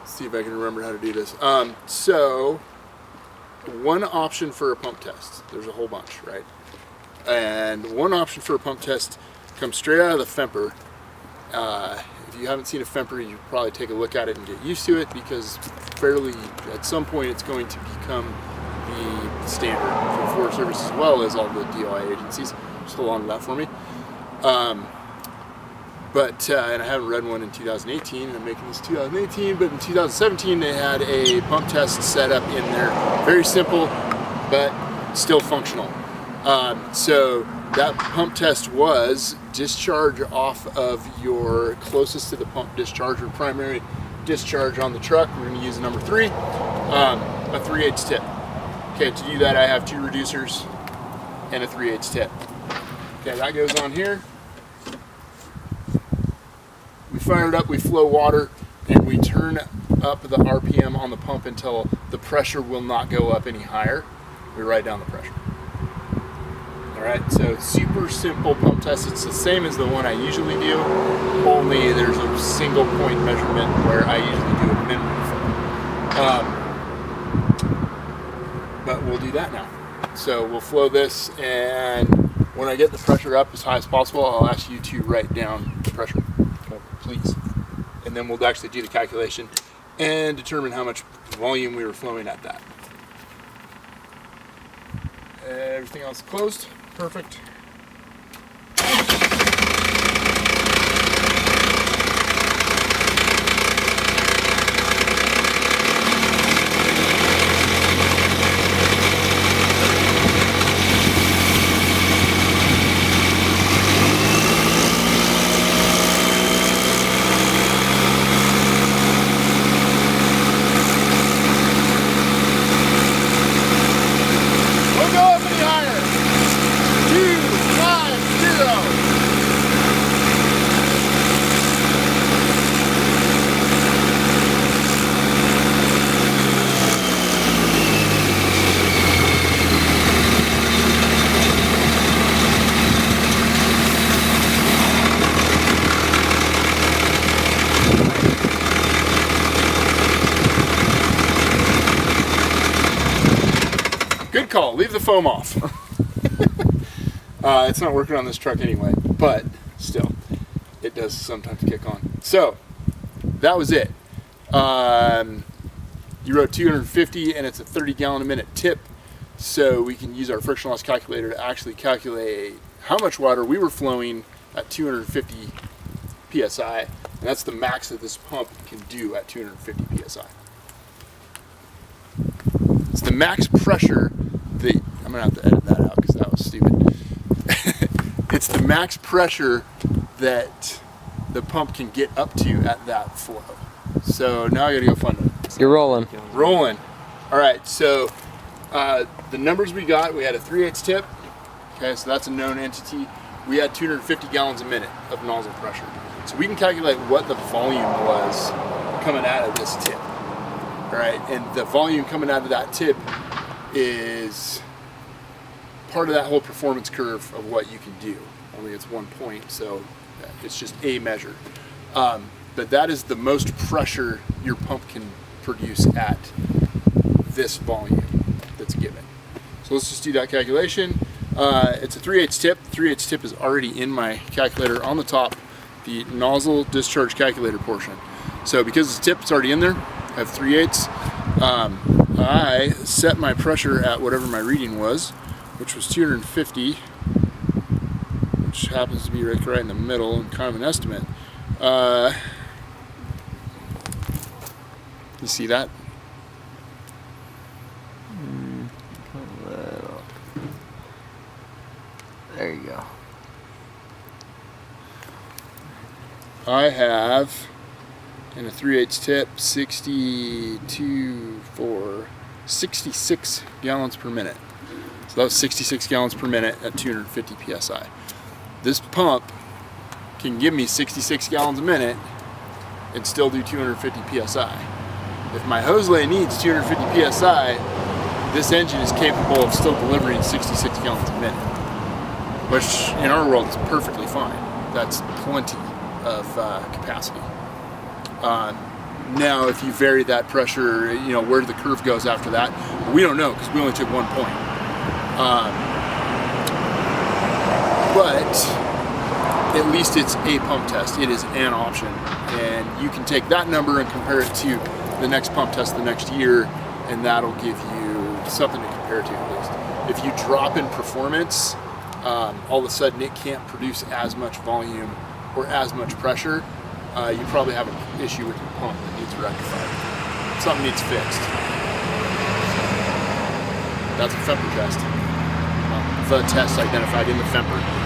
Let's see if I can remember how to do this. So one option for a pump test, there's a whole bunch, right? And one option for a pump test comes straight out of the FEMPR. If you haven't seen a FEMPR, you probably take a look at it and get used to it, because at some point it's going to become the standard for the Forest Service as well as all the DOI agencies. Just hold on to that for me. And I haven't read one in 2018, and I'm making this 2018, but in 2017 they had a pump test set up in there. Very simple, but still functional. So that pump test was discharge off of your closest to the pump discharge, or primary discharge on the truck. We're going to use number 3, a 3/8 tip. Okay, to do that I have 2 reducers and a 3/8 tip. Okay, that goes on here. We fire it up, we flow water, and we turn up the RPM on the pump until the pressure will not go up any higher. We write down the pressure. Alright, so super simple pump test. It's the same as the one I usually do, only there's a single point measurement where I usually do a minimum. But we'll do that now. So we'll flow this, and when I get the pressure up as high as possible, I'll ask you to write down the pressure, please. And then we'll actually do the calculation and determine how much volume we were flowing at that. Everything else closed. Perfect. Good call, leave the foam off. It's not working on this truck anyway, but still, it does sometimes kick on. So, that was it. You wrote 250, and it's a 30 gallon a minute tip, so we can use our friction loss calculator to actually calculate how much water we were flowing at 250 psi, and that's the max that this pump can do at 250 psi. It's the max pressure that, I'm going to have to edit that out because that was stupid. It's the max pressure that the pump can get up to at that flow. So now I got to go find it. You're rolling. Rolling. All right, so the numbers we got, we had a 3/8 tip. Okay, so that's a known entity. We had 250 gallons a minute of nozzle pressure. So we can calculate what the volume was coming out of this tip. All right, and the volume coming out of that tip is part of that whole performance curve of what you can do. Only it's 1 point, so it's just a measure. But that is the most pressure your pump can produce at this volume that's given. So let's just do that calculation. It's a 3/8 tip. 3/8 tip is already in my calculator on the top, the nozzle discharge calculator portion. So because it's a tip, it's already in there. I have 3/8. I set my pressure at whatever my reading was, which was 250, which happens to be right in the middle and kind of an estimate. You see that? A little. There you go. I have, in a 3/8 tip, 66 gallons per minute. So that was 66 gallons per minute at 250 psi. This pump can give me 66 gallons a minute and still do 250 psi. If my hose lay needs 250 psi, this engine is capable of still delivering 66 gallons a minute, which in our world is perfectly fine. That's plenty of capacity. Now, if you vary that pressure, you know, where the curve goes after that, we don't know because we only took 1 point. But at least it's a pump test. It is an option. And you can take that number and compare it to the next pump test the next year, and that'll give you something to compare to at least. If you drop in performance, all of a sudden it can't produce as much volume or as much pressure, you probably have an issue with your pump that needs rectified. Something needs fixed. That's a FEMPR test. The test identified in the FEMPR.